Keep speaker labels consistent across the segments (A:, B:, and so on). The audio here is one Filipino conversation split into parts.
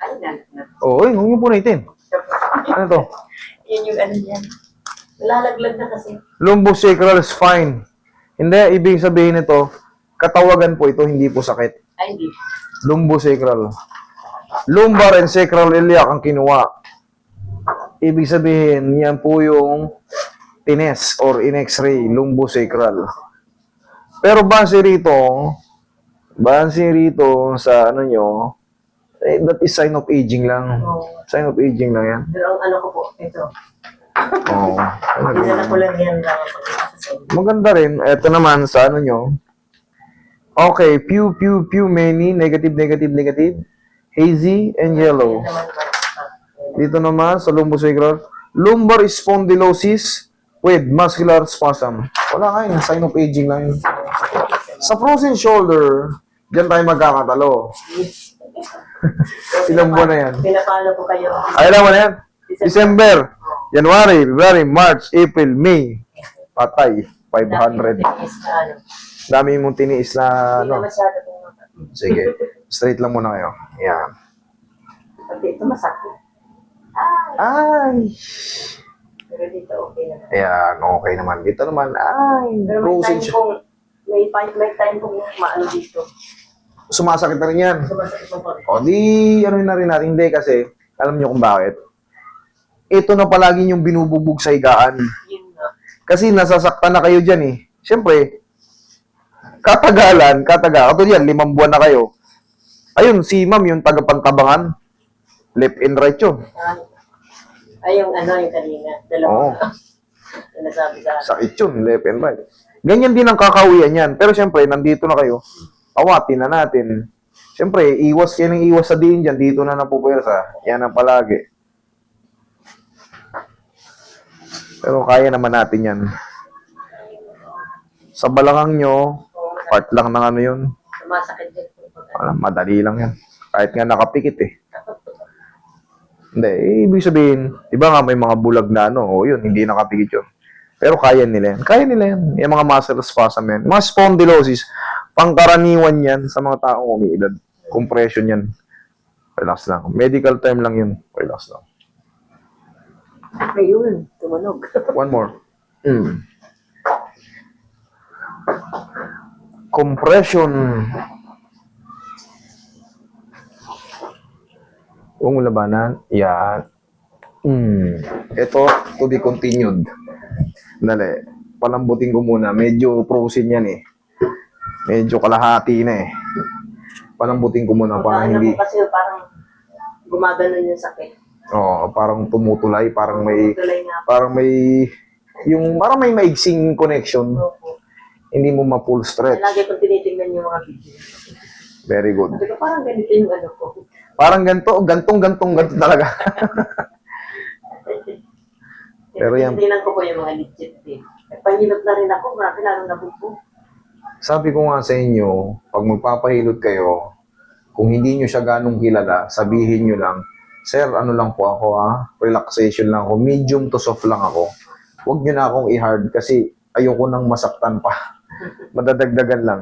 A: Ano yan?
B: Oo, huwag niyo punitin. Ano to?
A: Yun yung ano yan. Lalaglag na kasi.
B: Lumbosacral spine. Hindi, ibig sabihin nito, katawagan po ito, hindi po sakit.
A: Ay, hindi.
B: Lumbosacral. Lumbar and sacral iliac ang kinuha. Ibig sabihin, yan po yung tines or in x-ray, lumbosacral. Pero base rito sa ano nyo, that is sign of aging lang. Sign of aging lang yan.
A: Pero ang ano ko po, ito.
B: Oo.
A: Dinala ko lang yan lang pag-asa.
B: Maganda rin. Ito naman sa ano nyo. Okay, few, many, negative, hazy, and yellow. Dito naman sa lumbosacral, lumbar spondylosis with muscular spasm. Wala nga yun, sign of aging lang yun. Sa frozen shoulder, diyan tayo magkakatalo. Ilang buwan na yan?
A: Pinapalo ko kayo.
B: Ay, ilang buwan na yan? December, January, February, March, April, May. Patay, 500. Dami mong tiniis na,
A: Hindi na
B: ano.
A: masyado kung
B: Sige, straight lang muna kayo. Yan.
A: pati ito masakit.
B: Ay.
A: Pero dito okay na.
B: Ayan, okay naman. Dito naman, ay,
A: Pero may
B: frozen
A: time
B: siya.
A: kong, may time kong maano dito.
B: Sumasakit na rin yan.
A: Sumasakit ng konti.
B: O, di, ano na rin natin. Hindi kasi, alam niyo kung bakit. Ito na palagi yung binubugbog sa higaan.
A: Yun na.
B: Kasi nasasaktan na kayo dyan eh. Siyempre, katagalan. Ito yan, 5 buwan na kayo. Ayun, si ma'am yung tagapagtabangan. Left and right yun.
A: Ay, yung ano, yung kanina.
B: Oo.
A: Dalawa. Sinasabi sa akin.
B: Sakit yun, left and right. Ganyan din ang kakawian yan. Pero siyempre, nandito na kayo. Awatin na natin. Siyempre, iwas yan ang iwas sa diin dyan. Dito na napupwersa. Yan ang palagi. Pero kaya naman natin yan. Sa balakang nyo, part lang ng ano yun.
A: Sumasakit din.
B: Madali lang yan. Kahit nga nakapikit eh. Hindi, ibig sabihin, iba nga may mga bulag na ano, o yun, hindi nakapikit yun. Pero kaya nila yan. Kaya nila yan. Yung mga muscle spasm yan. Mga spondylosis, pangkaraniwan yan sa mga taong umiidad. Compression yan. Relax lang. Medical term lang yun. Relax lang.
A: Ayun, tumunog.
B: One more. Compression. Huwag mo labanan. Yan. Ito, to be continued. Dali. Palambutin ko muna. Medyo frozen yan eh. Medyo kalahati na eh. Palambutin ko muna para
A: Pagkaano
B: hindi...
A: ko kasi parang gumaganon yung sakit.
B: Oo, parang tumutulay. Parang may...
A: Tulay na.
B: Parang may maigsing connection.
A: Opo.
B: Hindi mo ma-full stretch.
A: Lagi kong tinitingnan yung mga video.
B: Very good.
A: Sabi ko, parang ganito yung ano ko.
B: Parang ganto talaga. Pero yan,
A: Tinitingnan ko po yung mga legit eh. Pahilot na rin ako, marami lalong nabubo.
B: sabi ko nga sa inyo, pag magpapahilot kayo, kung hindi nyo siya ganong kilala, sabihin nyo lang, Sir, ano lang po ako relaxation lang ako, medium to soft lang ako. Huwag nyo na akong i-hard kasi ayoko nang masaktan pa. Madadagdagan lang.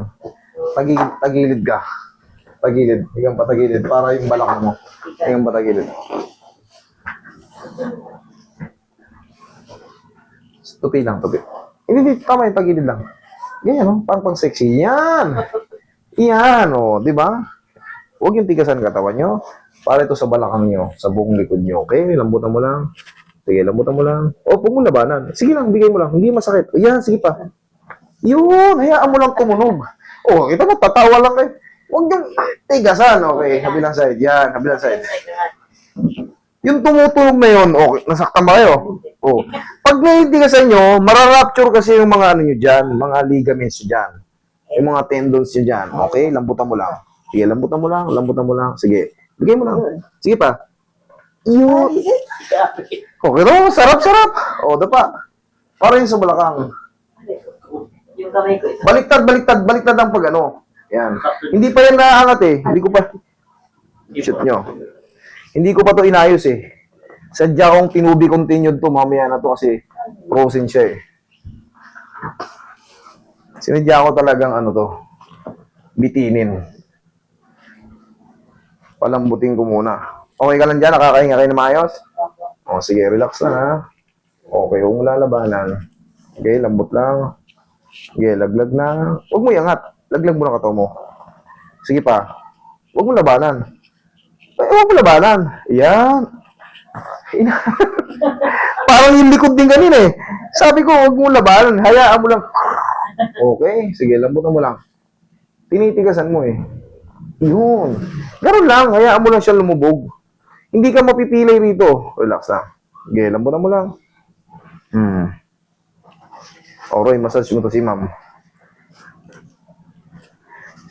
B: Tagilid ka. Tagilid. Hanggang patagilid. Para yung balakang mo. Hanggang patagilid. Tupi lang, tupi. Hindi, tama yung tagilid lang. Ganyan, no? Parang pang sexy. Yan! Yan, o. Di ba? Huwag yung tigasan katawan nyo. Para ito sa balakang nyo, sa buong likod nyo. Okay? Lambutan mo lang. Sige, lambutan mo lang. O, huwag mo labanan. Sige lang, bigay mo lang. Hindi masakit. O, yan, sige pa. Yun, hayaan mo lang tumunog. O, kita mo, tatawa lang kayo. Huwag yung tigasan. Okay, kabilang side. Yan, kabilang side. Yung tumutulog na yun, okay, nasaktan ba kayo? Oh. Pag naitigasan nyo, mararapture kasi yung mga ano nyo dyan, mga ligaments nyo dyan. Yung mga tendons nyo dyan. Okay, lambutan mo lang. Sige, lambutan mo lang, lambutan mo lang. Sige, bigay mo lang. Sige pa. Yun. Okay, no? Sarap-sarap. O, dapa. Para yun sa balakang.
A: Yung kamay ko ito.
B: Baliktad ang pag ano. Yan. Hindi pa yan naaangat eh. Hindi ko pa. Shoot nyo. Hindi ko pa to inayos eh. Sadya kong tinubi continued to. Mamaya na to kasi frozen siya eh. Sinadya ko talagang ano to. Bitinin. Palambutin ko muna. Okay ka lang dyan? Nakakahinga kayo na maayos?
A: Opo.
B: O, sige, relax lang ha. Okay, huwag mo lalabanan. Okay, lambot lang. Sige, laglag na. Huwag mo iangat. Laglag mo na katawan mo. Sige pa. Huwag mo labanan. Ay, huwag mo labanan. Yan. Parang yung likod din kanina eh. Sabi ko, huwag mo labanan. Hayaan mo lang. Okay, sige, lambutan mo lang. Tinitigasan mo eh. Yun. Ganun lang, hayaan mo lang siya lumubog. Hindi ka mapipilay rito. Relax lang. Sige, lambutan mo lang. Alright, massage mo to si ma'am.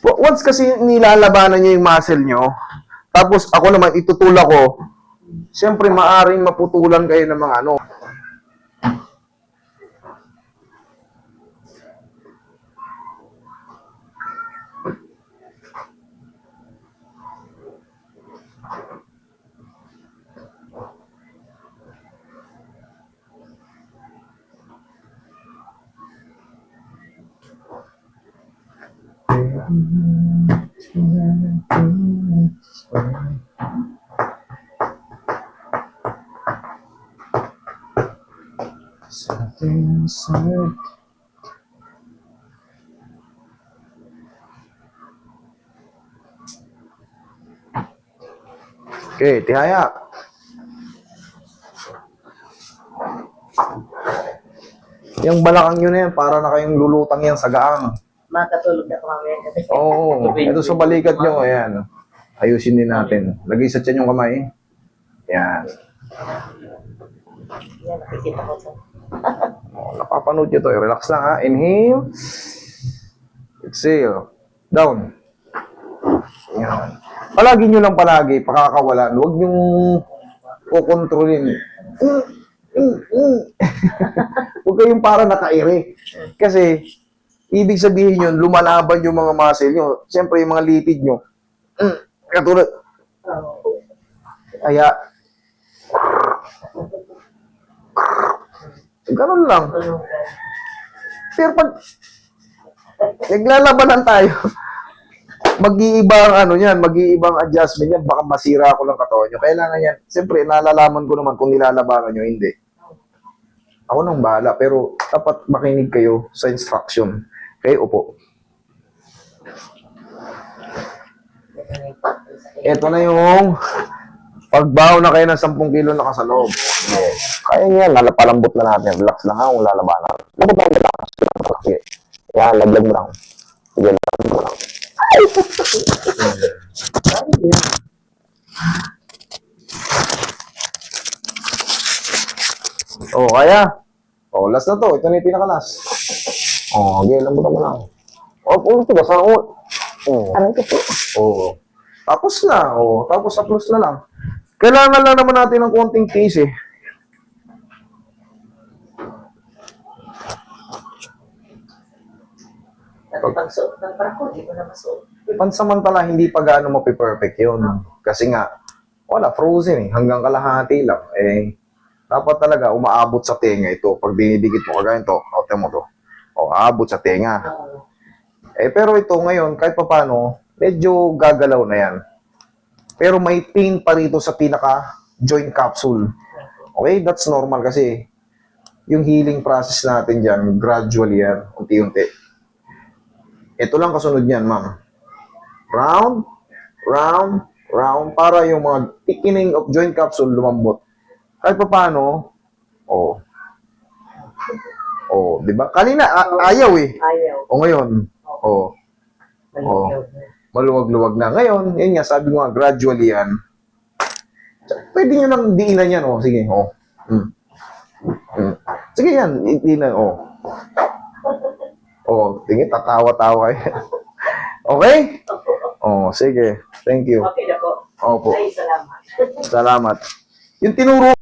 B: Once kasi nilalabanan nyo yung muscle nyo, tapos ako naman itutulak ko, siyempre maaring maputulan kayo ng mga ano. Something inside. Okay, tihaya. Yung balakang yun na yan, para na kayong lulutang yan sa gaang.
A: Makatulog na ako mamaya gabi.
B: Oo, ito sa balikat nyo, ayan. Ayusin din natin. Lagay sa tiyan yung kamay. Yan.
A: Yan, nakikita ko sa...
B: Oh, napapanood nyo to. Relax lang ha. Inhale. Exhale. Down. Yan. Palagi nyo lang palagi, pakakawalan. Huwag nyong kukontrolin. Huwag kayong para nakaire. Kasi, ibig sabihin yun, lumalaban yung mga muscle nyo. Siyempre, yung mga litid nyo. Katulad. Kaya, ganun lang. Pero pag naglalabanan tayo, mag-iibang ano yan, mag-iibang adjustment yan, baka masira ako lang katawan nyo. Kailangan yan. Siyempre, nalalaman ko naman kung nilalabanan nyo, hindi. Ako nang bahala, pero dapat makinig kayo sa instruction. Okay, upo. Ito na yung pagbaw na kayo ng 10 kilo na kasaloob. Kaya niya, lalapalambot na natin. Relax lang ha, kung lalabanan. Lambot lang, relax. Sige. Yan, laglag mo lang. Sige, laglag mo lang. Oh, kaya. Oh, last na to. Ito na yung pinaka-last. Oh, okay, lambutan mo lang. Oh, ito ba? Saan ako? Oh.
A: Aray ko po.
B: Oo. Tapos na. Oo. Tapos applause na lang. Kailangan lang naman natin ng konting case eh.
A: Dati pagsuot ng parko, di ko na masuot.
B: Pansamantala, hindi pa gaano mapiperfect yun. Kasi nga, wala, frozen eh. Hanggang kalahati lang. Eh, dapat talaga umaabot sa tenga ito. Pag dinidikit mo, kagaya ito, ote mo to. O, aabot sa tenga. Eh, pero ito ngayon, kahit pa paano, medyo gagalaw na yan. Pero may pain pa rito sa pinaka-joint capsule. Okay, that's normal kasi yung healing process natin dyan, gradually yan, unti-unti. Ito lang kasunod yan, ma'am. Round, round, round, para yung mga thickening of joint capsule lumambot. Kahit pa paano, di ba? Kanina, ayaw eh.
A: Ayaw.
B: O ngayon, maluwag-luwag na. Ngayon, yun nga, sabi ko nga, gradually yan. Pwede nyo nang diinan yan, sige, Sige yan, diinan, tingin, tatawa-tawa yan. Okay? Sige. Thank you.
A: Okay na po.
B: Opo.
A: Ay, salamat.
B: Salamat. Yung tinuro